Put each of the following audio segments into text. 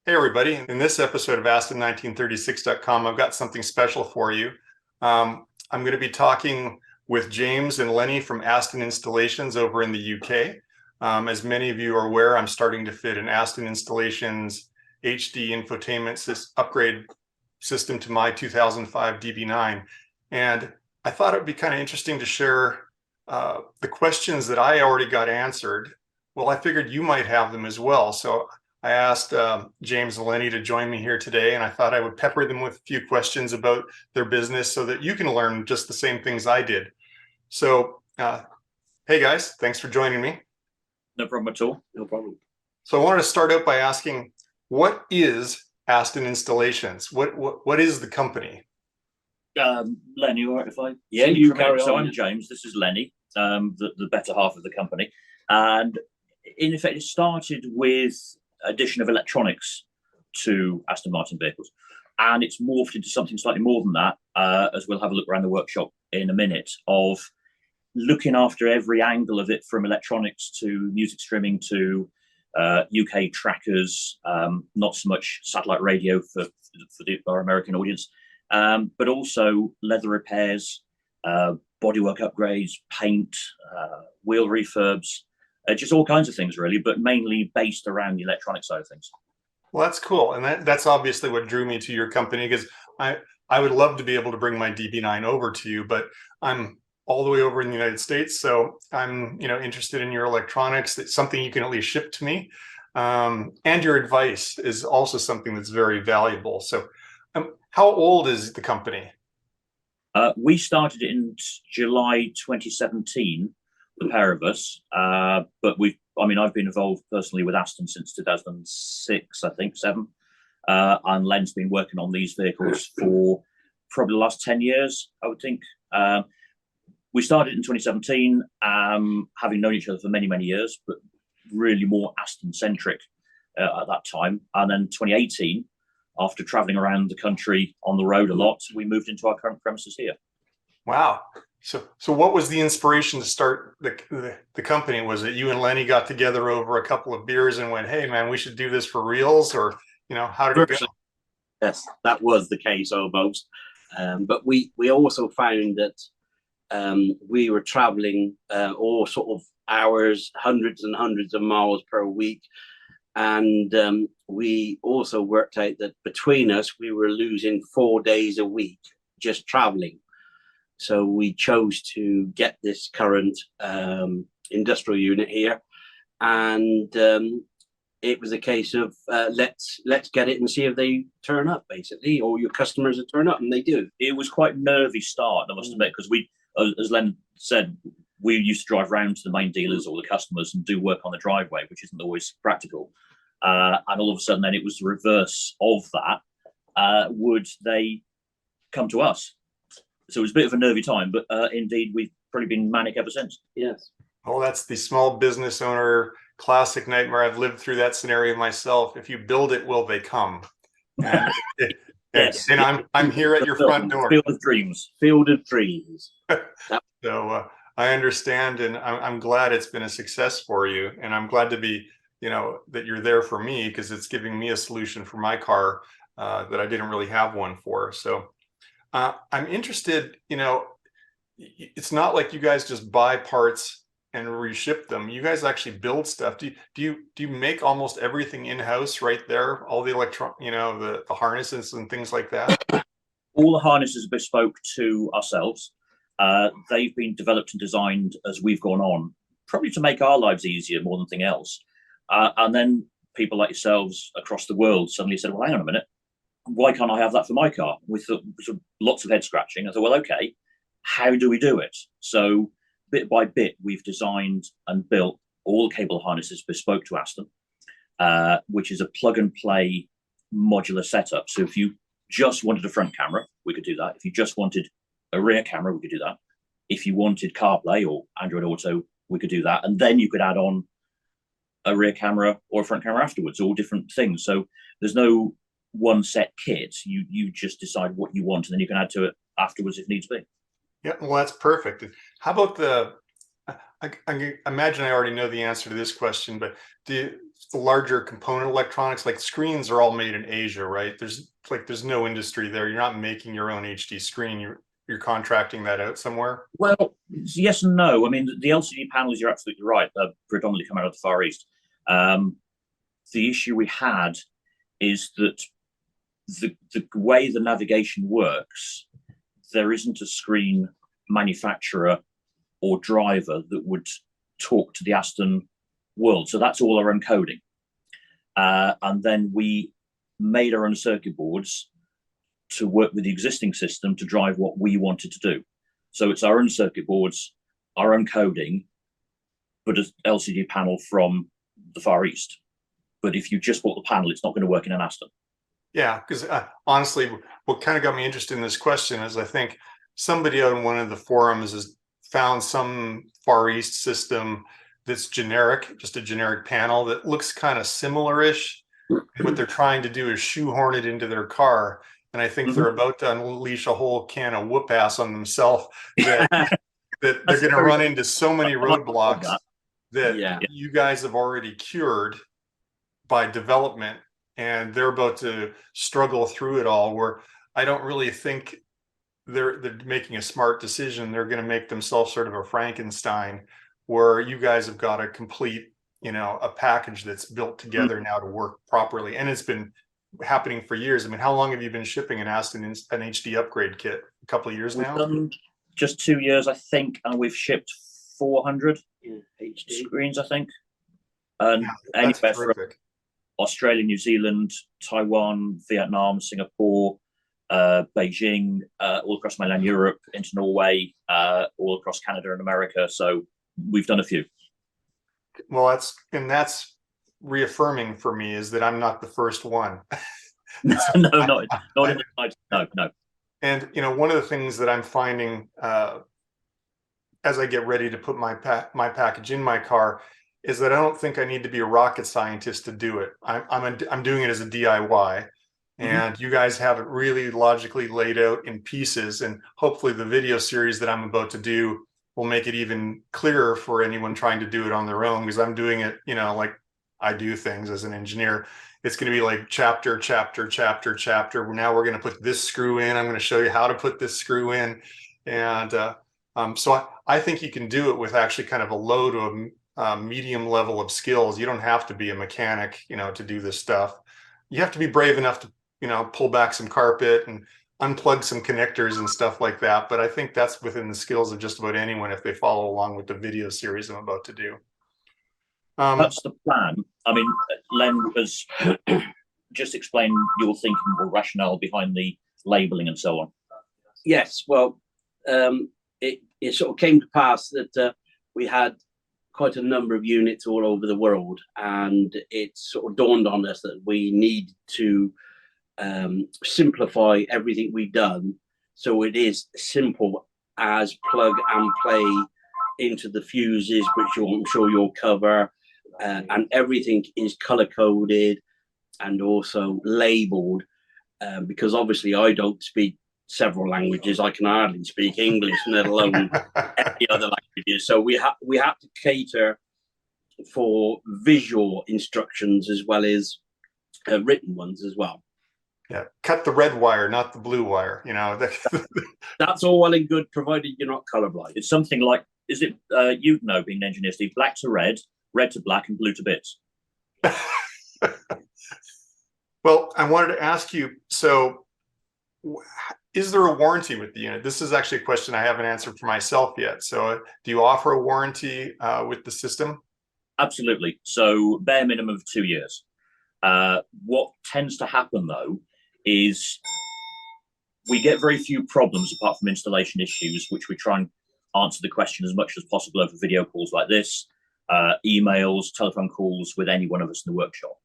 Hey everybody, in this episode of Aston1936.com, I've got something special for you. I'm going to be talking with James and Lenny from Aston Installations over in the UK. As many of you are aware, I'm starting to fit an Aston Installations HD Infotainment Upgrade system to my 2005 DB9. And I thought it would be kind of interesting to share the questions that I already got answered. Well, I figured you might have them as well. So I asked James Lenny to join me here today, and I thought I would pepper them with a few questions about their business so that you can learn just the same things I did. So, hey guys, thanks for joining me. No problem at all. No problem. So I wanted to start out by asking, what is Aston Installations? What is the company? Lenny, all right if I? Yeah, you carry on. So I'm James. This is Lenny, the better half of the company, and in effect, it started with addition of electronics to Aston Martin vehicles, and it's morphed into something slightly more than that, as we'll have a look around the workshop in a minute, of looking after every angle of it, from electronics to music streaming to UK trackers, not so much satellite radio for our American audience, but also leather repairs, bodywork upgrades, paint, wheel refurbs, just all kinds of things really, but mainly based around the electronic side of things. Well, that's cool. And that's obviously what drew me to your company, because I would love to be able to bring my DB9 over to you, but I'm all the way over in the United States. So I'm, interested in your electronics. That's something you can at least ship to me. And your advice is also something that's very valuable. So how old is the company? We started in July 2017, the pair of us, but I've been involved personally with Aston since 2006, I think, 7. And Len's been working on these vehicles for probably the last 10 years, I would think. We started in 2017, having known each other for many, many years, but really more Aston-centric at that time. And then 2018, after traveling around the country on the road a lot, we moved into our current premises here. Wow. So what was the inspiration to start the company? Was it you and Lenny got together over a couple of beers and went, hey man, we should do this for reals? Or, how did it go? Yes, that was the case almost. But we also found that we were traveling all sort of hours, hundreds and hundreds of miles per week. And we also worked out that between us, we were losing 4 days a week just traveling. So we chose to get this current industrial unit here, and it was a case of let's get it and see if they turn up, basically, or your customers will turn up, and they do. It was quite a nervy start, I must admit, because we, as Len said, we used to drive around to the main dealers or the customers and do work on the driveway, which isn't always practical. And all of a sudden, then it was the reverse of that. Would they come to us? So it was a bit of a nervy time, but indeed, we've probably been manic ever since. Yes. Well, that's the small business owner classic nightmare. I've lived through that scenario myself. If you build it, will they come? And, yes. And I'm here at your front door. Field of dreams. Field of dreams. So I understand, and I'm glad it's been a success for you. And I'm glad to be, that you're there for me, because it's giving me a solution for my car that I didn't really have one for. So I'm interested, it's not like you guys just buy parts and reship them. You guys actually build stuff. Do you make almost everything in-house right there? All the the harnesses and things like that? All the harnesses are bespoke to ourselves. They've been developed and designed as we've gone on, probably to make our lives easier more than anything else. And then people like yourselves across the world suddenly said, well, hang on a minute. Why can't I have that for my car? With lots of head scratching, I thought, well, okay, how do we do it? So bit by bit, we've designed and built all the cable harnesses bespoke to Aston, which is a plug and play modular setup. So if you just wanted a front camera, we could do that. If you just wanted a rear camera, we could do that. If you wanted CarPlay or Android Auto, we could do that. And then you could add on a rear camera or a front camera afterwards, all different things. So there's no one set kit. You just decide what you want, and then you can add to it afterwards if needs be. Yeah, well, that's perfect. How about I imagine I already know the answer to this question, but the larger component electronics, like screens, are all made in Asia, right? There's no industry there. You're not making your own HD screen. You're contracting that out somewhere. Well, yes and no. I mean, the LCD panels, you're absolutely right. They're predominantly come out of the Far East. The issue we had is that the way the navigation works, there isn't a screen manufacturer or driver that would talk to the Aston world. So that's all our own coding. And then we made our own circuit boards to work with the existing system to drive what we wanted to do. So it's our own circuit boards, our own coding, but an LCD panel from the Far East. But if you just bought the panel, it's not going to work in an Aston. Yeah, because honestly, what kind of got me interested in this question is I think somebody on one of the forums has found some Far East system that's generic, just a generic panel that looks kind of similar-ish. What they're trying to do is shoehorn it into their car. And I think they're about to unleash a whole can of whoop ass on themselves that, that they're going to run into so many roadblocks that you guys have already cured by development, and they're about to struggle through it all, where I don't really think they're making a smart decision. They're going to make themselves sort of a Frankenstein, where you guys have got a complete, a package that's built together now to work properly. And it's been happening for years. I mean, how long have you been shipping an HD upgrade kit? A couple of years now? Just 2 years, I think, and we've shipped 400 HD screens, I think. And anywhere from Australia, New Zealand, Taiwan, Vietnam, Singapore, Beijing, all across mainland Europe, into Norway, all across Canada and America. So we've done a few. Well, that's reaffirming for me, is that I'm not the first one. No, not in the slightest. No. And one of the things that I'm finding as I get ready to put my package in my car is that I don't think I need to be a rocket scientist to do it. I'm doing it as a DIY, and you guys have it really logically laid out in pieces, and hopefully the video series that I'm about to do will make it even clearer for anyone trying to do it on their own, because I'm doing it, like I do things as an engineer. It's going to be like chapter. Now we're going to put this screw in. I'm going to show you how to put this screw in. And so I think you can do it with actually kind of a low to a medium level of skills. You don't have to be a mechanic, to do this stuff. You have to be brave enough to, pull back some carpet and unplug some connectors and stuff like that. But I think that's within the skills of just about anyone if they follow along with the video series I'm about to do. That's the plan. I mean, Len has just explained your thinking or rationale behind the labeling and so on. Yes, well, it sort of came to pass that we had quite a number of units all over the world, and it sort of dawned on us that we need to simplify everything we've done, so it is simple as plug and play into the fuses, which I'm sure you'll cover, and everything is color coded and also labeled, because obviously I don't speak several languages. I can hardly speak English, let alone any other languages. So we have to cater for visual instructions as well as written ones as well. Yeah, cut the red wire, not the blue wire. That's all well and good, provided you're not colorblind. It's something like, is it being an engineer, Steve, black to red to black, and blue to bits? Well, I wanted to ask you, so is there a warranty with the unit? This is actually a question I haven't answered for myself yet. So do you offer a warranty with the system? Absolutely. So bare minimum of 2 years. What tends to happen, though, is we get very few problems apart from installation issues, which we try and answer the question as much as possible over video calls like this, emails, telephone calls with any one of us in the workshop.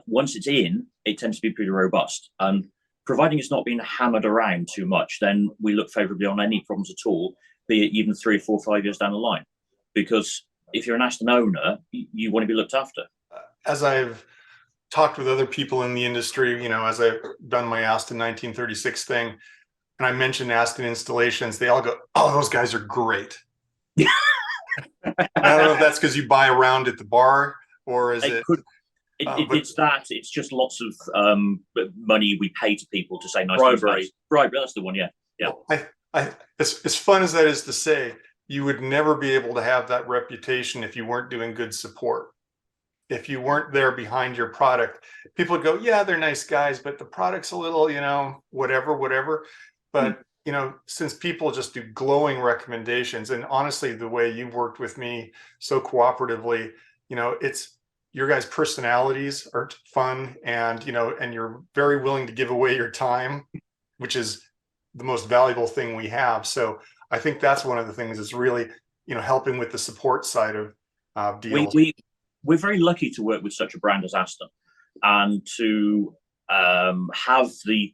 Once it's in, it tends to be pretty robust. And providing it's not being hammered around too much, then we look favorably on any problems at all, be it even 3, 4, 5 years down the line. Because if you're an Aston owner, you want to be looked after. As I've talked with other people in the industry, as I've done my Aston 1936 thing, and I mentioned Aston Installations, they all go, "Oh, those guys are great." I don't know if that's because you buy a round at the bar, or is it? It's just lots of money we pay to people to say nice Bribery. things. Bribery, that's the one, yeah. Yeah. Well, as fun as that is to say, you would never be able to have that reputation if you weren't doing good support. If you weren't there behind your product, people would go, yeah, they're nice guys, but the product's a little, whatever. But, since people just do glowing recommendations, and honestly, the way you've worked with me so cooperatively, it's your guys' personalities are fun, and, and you're very willing to give away your time, which is the most valuable thing we have. So I think that's one of the things that's really, helping with the support side of deals. We're very lucky to work with such a brand as Aston, and to have the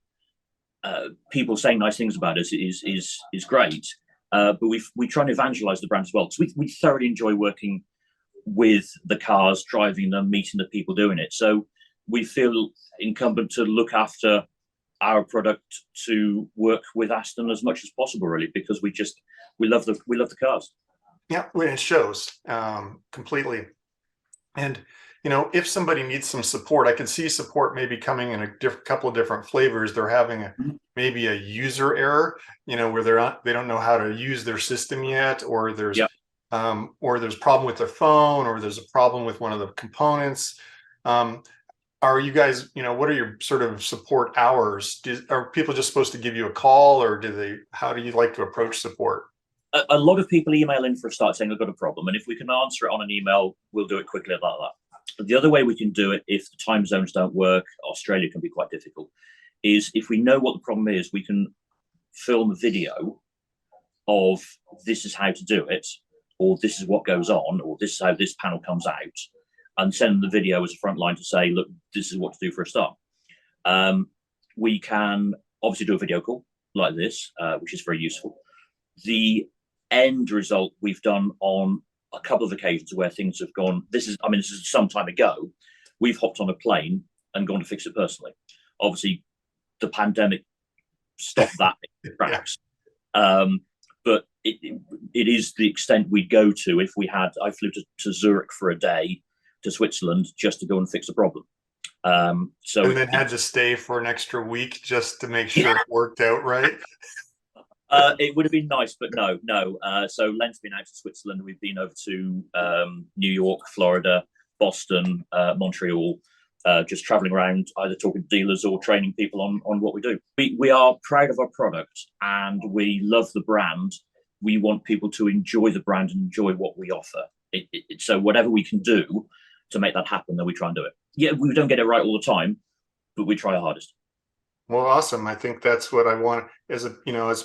people saying nice things about us is great. But we try and evangelize the brand as well, because we thoroughly enjoy working with the cars, driving them, meeting the people doing it. So we feel incumbent to look after our product, to work with Aston as much as possible, really, because we love the cars. Yeah, it shows completely. And if somebody needs some support, I can see support maybe coming in a couple of different flavors. They're having maybe a user error, where they don't know how to use their system yet, or there's a problem with their phone, or there's a problem with one of the components. Are you guys, what are your sort of support hours? Are people just supposed to give you a call, or how do you like to approach support? A lot of people email in for a start saying they've got a problem, and if we can answer it on an email, we'll do it quickly like that. But the other way we can do it, if the time zones don't work, Australia can be quite difficult, is if we know what the problem is, we can film a video of this is how to do it, or this is what goes on, or this is how this panel comes out, and send them the video as a front line to say, look, this is what to do for a start. We can obviously do a video call like this, which is very useful. The end result we've done on a couple of occasions where things have gone, this is some time ago, we've hopped on a plane and gone to fix it personally. Obviously, the pandemic stopped that perhaps. But it is the extent we go to. If I flew to Zurich for a day, to Switzerland, just to go and fix a problem. And then had to stay for an extra week just to make sure it worked out right. It would have been nice, but no. So Len's been out to Switzerland. We've been over to New York, Florida, Boston, Montreal, just traveling around, either talking to dealers or training people on what we do. We are proud of our product, and we love the brand. We want people to enjoy the brand and enjoy what we offer. So whatever we can do to make that happen, then we try and do it. Yeah, we don't get it right all the time, but we try our hardest. Well, awesome. I think that's what I want as a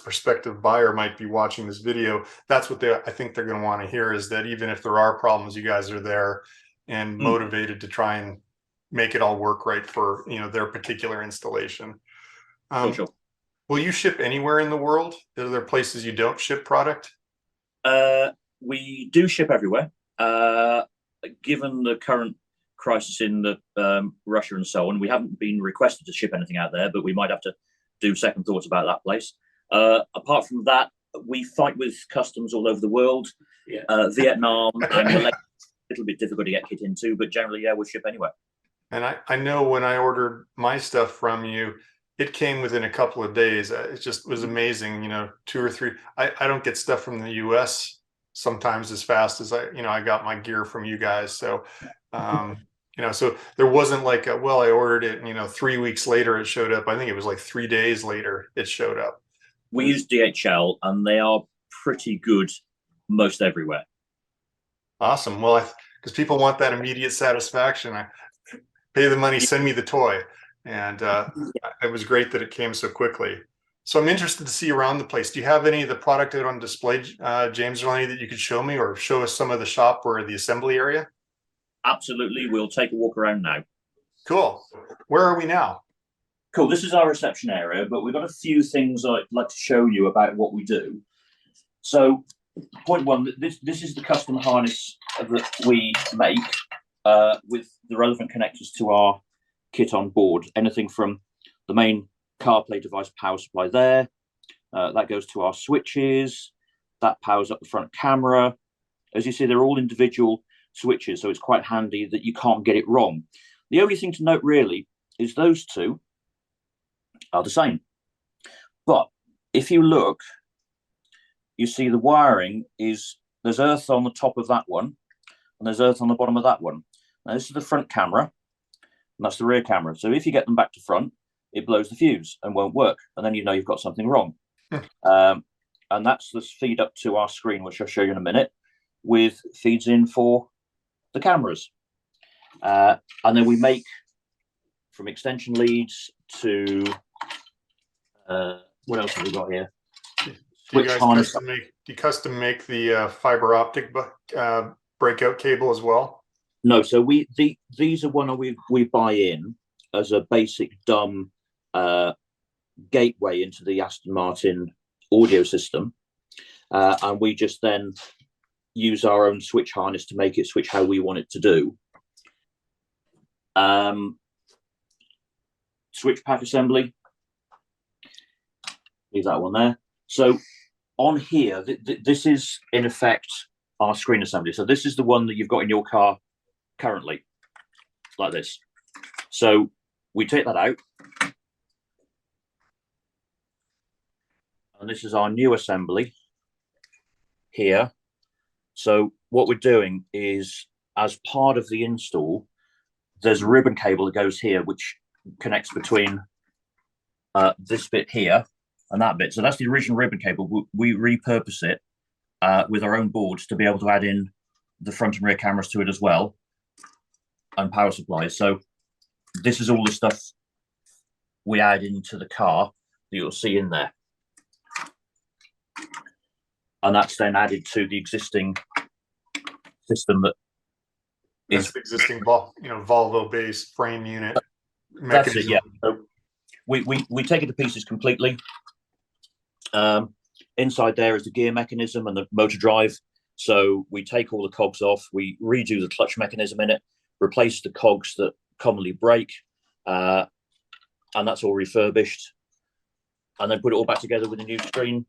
prospective buyer might be watching this video. That's what I think they're going to want to hear, is that even if there are problems, you guys are there and motivated to try and make it all work right for, their particular installation. Sure. Will you ship anywhere in the world? Are there places you don't ship product? We do ship everywhere. Given the current crisis in Russia and so on, we haven't been requested to ship anything out there, but we might have to do second thoughts about that place. Apart from that, we fight with customs all over the world. Vietnam and Malaysia, a little bit difficult to get kit into, but generally, we'll ship anywhere. And I know when I ordered my stuff from you, it came within a couple of days. It just was amazing, 2 or 3. I don't get stuff from the US sometimes as fast as I got my gear from you guys. So, so there wasn't like I ordered it, 3 weeks later it showed up. I think it was like 3 days later it showed up. We use DHL, and they are pretty good most everywhere. Awesome. Well, because people want that immediate satisfaction. I pay the money, send me the toy. And it was great that it came so quickly. So I'm interested to see around the place. Do you have any of the product out on display, James Lenny, that you could show me, or show us some of the shop or the assembly area? Absolutely. We'll take a walk around now. Cool. Where are we now? Cool. This is our reception area, but we've got a few things I'd like to show you about what we do. So point one, this is the custom harness that we make with the relevant connectors to our kit on board. Anything from the main CarPlay device power supply there, that goes to our switches, that powers up the front camera, As you see, they're all individual switches, so it's quite handy that you can't get it wrong. The only thing to note really is those two are the same. But if you look, you see the wiring there's earth on the top of that one, and there's earth on the bottom of that one. Now this is the front camera, and that's the rear camera. So if you get them back to front, it blows the fuse and won't work, and then you know you've got something wrong. And that's the feed up to our screen, which I'll show you in a minute, with feeds in for the cameras. And then we make from extension leads to what else have we got here? Do you custom make the fiber optic breakout cable as well? No, so these are one we buy in as a basic dumb gateway into the Aston Martin audio system, and we just then use our own switch harness to make it switch how we want it to do. Switch pack assembly, leave that one there. So on here, this is in effect our screen assembly. So this is the one that you've got in your car currently, like this. So we take that out, and this is our new assembly here. So what we're doing is, as part of the install, there's a ribbon cable that goes here, which connects between this bit here and that bit. So that's the original ribbon cable. We repurpose it with our own boards to be able to add in the front and rear cameras to it as well, and power supplies. So this is all the stuff we add into the car that you'll see in there. And that's then added to the existing system that is the existing Volvo-based frame unit mechanism. That's it, yeah. So we take it to pieces completely. Inside there is the gear mechanism and the motor drive. So we take all the cogs off, we redo the clutch mechanism in it, replace the cogs that commonly break, and that's all refurbished, and then put it all back together with a new screen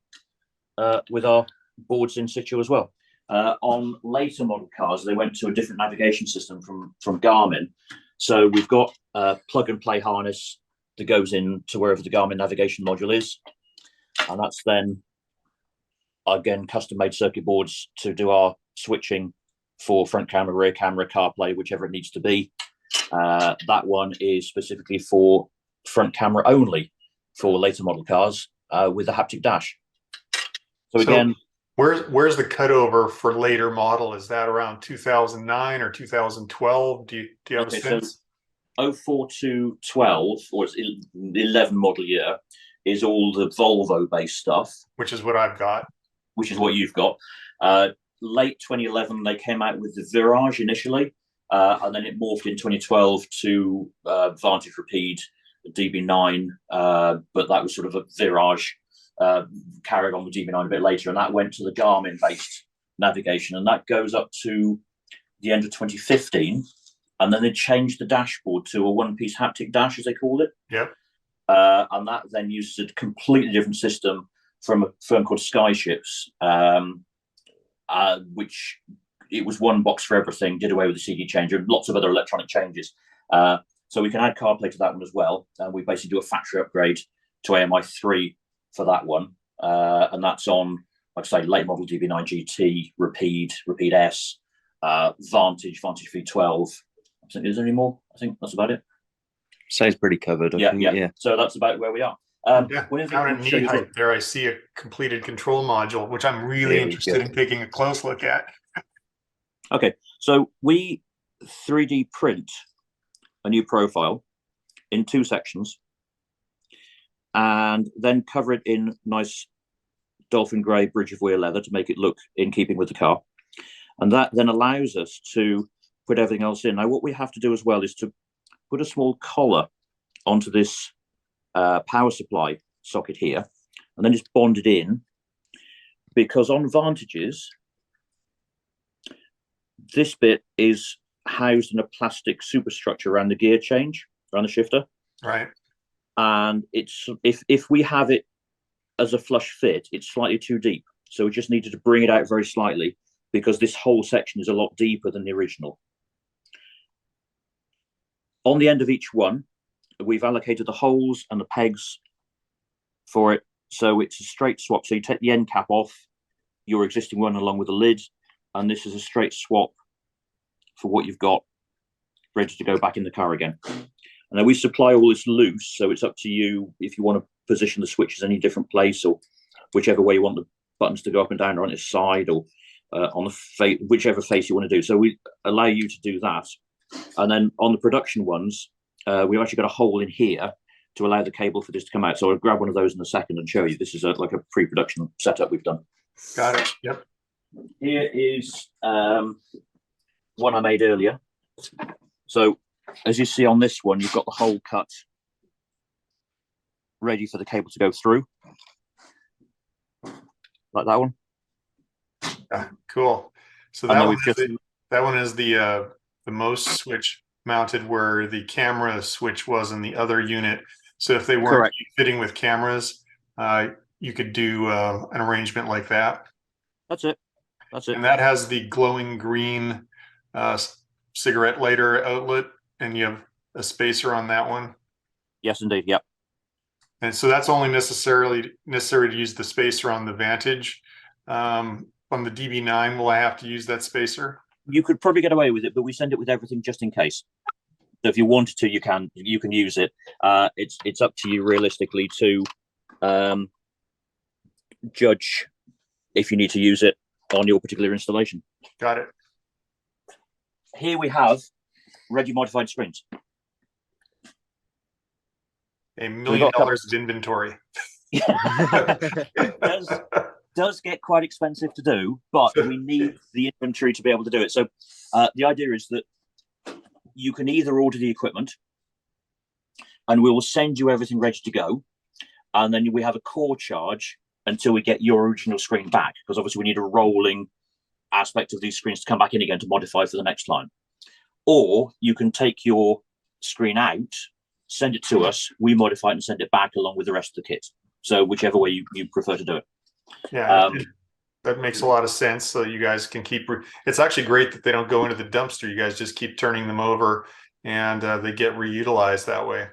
with our boards in situ as well. On later model cars, they went to a different navigation system from Garmin. So we've got a plug and play harness that goes in to wherever the Garmin navigation module is. And that's then, again, custom made circuit boards to do our switching for front camera, rear camera, CarPlay, whichever it needs to be. That one is specifically for front camera only for later model cars with a haptic dash. So again, where's the cutover for later model? Is that around 2009 or 2012? Do you have a sense? So 04 to 12, or it's 11 model year, is all the Volvo based stuff, which is what I've got, which is what you've got. Late 2011, they came out with the Virage initially, and then it morphed in 2012 to Vantage Rapide, DB9, but that was sort of a Virage. Carried on with DB9 a bit later, and that went to the Garmin-based navigation, and that goes up to the end of 2015, and then they changed the dashboard to a one-piece haptic dash, as they called it. Yep. And that then uses a completely different system from a firm called Skyships, which it was one box for everything, did away with the CD changer, and lots of other electronic changes. So we can add CarPlay to that one as well, and we basically do a factory upgrade to AMI 3 for that one, and that's on, like I say, late model DB9 GT, Rapide S, Vantage V12. I think, is there any more? I think that's about it. Sounds pretty covered. I think, yeah. So that's about where we are. Down in knee height there, I see a completed control module, which I'm really interested in taking a close look at. Okay, so we 3D print a new profile in 2 sections, and then cover it in nice dolphin grey bridge of weir leather to make it look in keeping with the car. And that then allows us to put everything else in. Now, what we have to do as well is to put a small collar onto this power supply socket here, and then just bond it in, because on Vantages, this bit is housed in a plastic superstructure around the gear change, around the shifter. Right. And it's if we have it as a flush fit, it's slightly too deep. So we just needed to bring it out very slightly because this whole section is a lot deeper than the original. On the end of each one, we've allocated the holes and the pegs for it, so it's a straight swap. So you take the end cap off your existing one along with the lid, and this is a straight swap for what you've got ready to go back in the car again. And then we supply all this loose, so it's up to you if you want to position the switches any different place, or whichever way you want the buttons to go up and down, or on its side, or on the whichever face you want to do. So we allow you to do that. And then on the production ones, we've actually got a hole in here to allow the cable for this to come out. So I'll grab one of those in a second and show you. This is like a pre-production setup we've done. Got it. Yep. Here is one I made earlier. So as you see on this one, you've got the hole cut ready for the cable to go through, like that one. Cool. So that one is the MOS switch mounted where the camera switch was in the other unit. So if they weren't fitting with cameras, you could do an arrangement like that. That's it. That's it. And that has the glowing green cigarette lighter outlet, and you have a spacer on that one. Yes, indeed. Yep. And so that's only necessary to use the spacer on the Vantage. On the DB9, will I have to use that spacer? You could probably get away with it, but we send it with everything just in case. So if you wanted to, you can use it. It's up to you realistically to judge if you need to use it on your particular installation. Got it. Here we have ready modified screens. $1 million of inventory. It does get quite expensive to do, but we need the inventory to be able to do it. So the idea is that you can either order the equipment and we will send you everything ready to go, and then we have a core charge until we get your original screen back, because obviously we need a rolling aspect of these screens to come back in again to modify for the next line. Or you can take your screen out, send it to us, we modify it and send it back along with the rest of the kit. So whichever way you prefer to do it. Yeah, that makes a lot of sense. So you guys can keep, it's actually great that they don't go into the dumpster. You guys just keep turning them over and they get reutilized that way.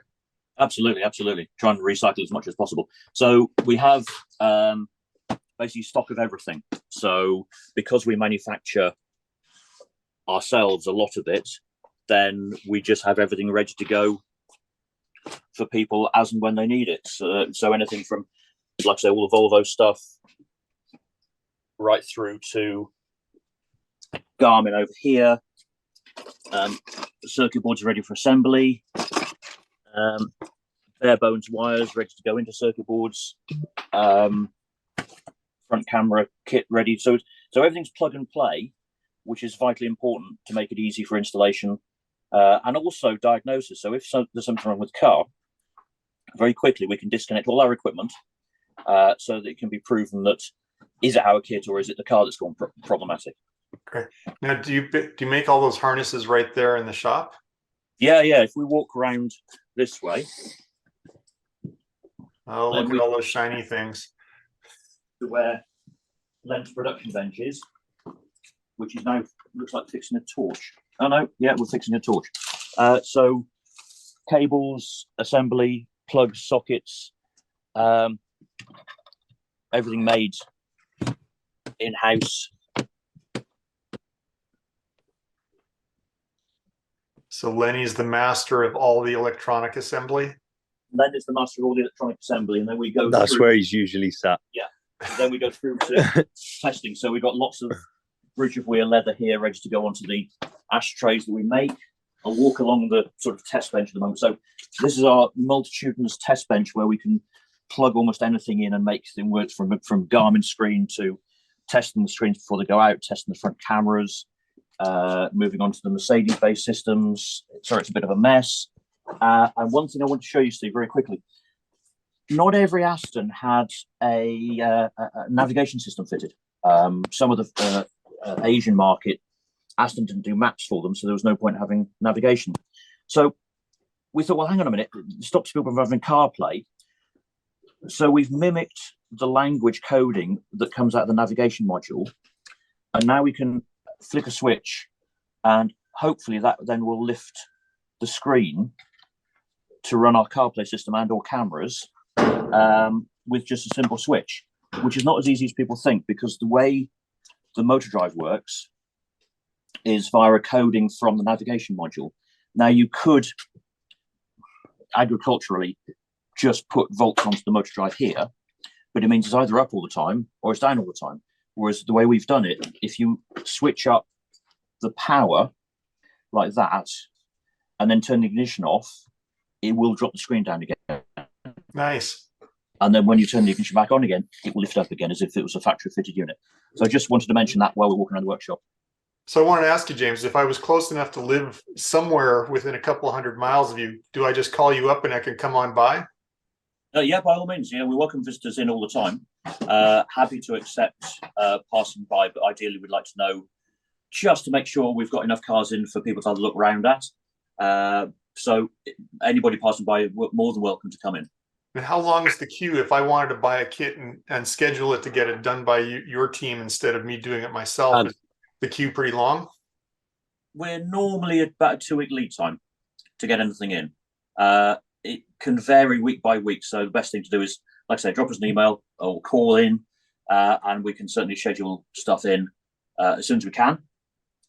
Absolutely, absolutely. Try and recycle as much as possible. So we have basically stock of everything. So because we manufacture ourselves a lot of it, then we just have everything ready to go for people as and when they need it. So anything from, like I say, all the Volvo stuff, right through to Garmin over here. Circuit boards are ready for assembly. Bare bones wires ready to go into circuit boards. Front camera kit ready. So everything's plug and play, which is vitally important to make it easy for installation and also diagnosis. So if there's something wrong with the car, very quickly we can disconnect all our equipment so that it can be proven that is it our kit or is it the car that's gone problematic. Okay. Now, do you make all those harnesses right there in the shop? Yeah. If we walk around this way. Oh, look at all those shiny things. To where Len's production bench is, which is now looks like fixing a torch. Oh no, yeah, we're fixing a torch. So cables, assembly, plugs, sockets, everything made in-house. So Lenny's the master of all the electronic assembly? Len is the master of all the electronic assembly, and then we go That's where he's usually sat. Yeah. Then we go through to testing. So we've got lots of bridge of weir leather here ready to go onto the ashtrays that we make. I'll walk along the sort of test bench at the moment. So this is our multitudinous test bench where we can plug almost anything in and make things work, from Garmin screen to testing the screens before they go out, testing the front cameras, moving on to the Mercedes-based systems. Sorry, it's a bit of a mess. And one thing I want to show you, Steve, very quickly. Not every Aston had a navigation system fitted. Some of the Asian market, Aston didn't do maps for them, so there was no point having navigation. So we thought, well, hang on a minute, stop people from having CarPlay. So we've mimicked the language coding that comes out of the navigation module, And now we can flick a switch, and hopefully that then will lift the screen to run our CarPlay system and or cameras with just a simple switch, which is not as easy as people think, because the way the motor drive works is via a coding from the navigation module. Now, you could agriculturally just put volts onto the motor drive here, but it means it's either up all the time or it's down all the time. Whereas the way we've done it, if you switch up the power like that and then turn the ignition off, it will drop the screen down again. Nice. And then when you turn the ignition back on again, it will lift up again as if it was a factory fitted unit. So I just wanted to mention that while we're walking around the workshop. So I wanted to ask you, James, if I was close enough to live somewhere within a couple of 100 miles of you, do I just call you up and I can come on by? Yeah, by all means. We welcome visitors in all the time. Happy to accept passing by, but ideally we'd like to know, just to make sure we've got enough cars in for people to have a look around at. So anybody passing by, we're more than welcome to come in. And how long is the queue if I wanted to buy a kit and schedule it to get it done by your team instead of me doing it myself? Is the queue pretty long? We're normally at about a 2-week lead time to get anything in. It can vary week by week. So the best thing to do is, like I say, drop us an email or call in, and we can certainly schedule stuff in as soon as we can.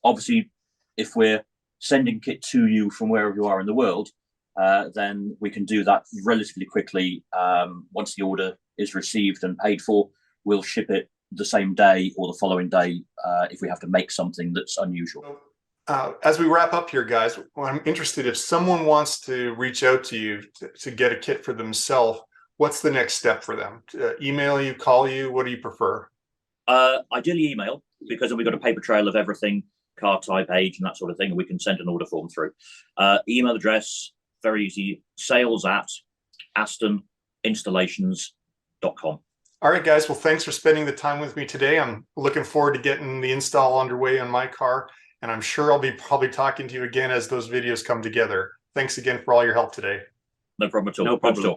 Obviously, if we're sending kit to you from wherever you are in the world, then we can do that relatively quickly. Once the order is received and paid for, we'll ship it the same day or the following day if we have to make something that's unusual. As we wrap up here, guys, I'm interested, if someone wants to reach out to you to get a kit for themselves, what's the next step for them? Email you, call you? What do you prefer? Ideally email, because then we've got a paper trail of everything, car type, age, and that sort of thing, and we can send an order form through. Email address, very easy, sales@AstonInstallations.com. All right, guys. Well, thanks for spending the time with me today. I'm looking forward to getting the install underway on my car, and I'm sure I'll be probably talking to you again as those videos come together. Thanks again for all your help today. No problem at all. No problem.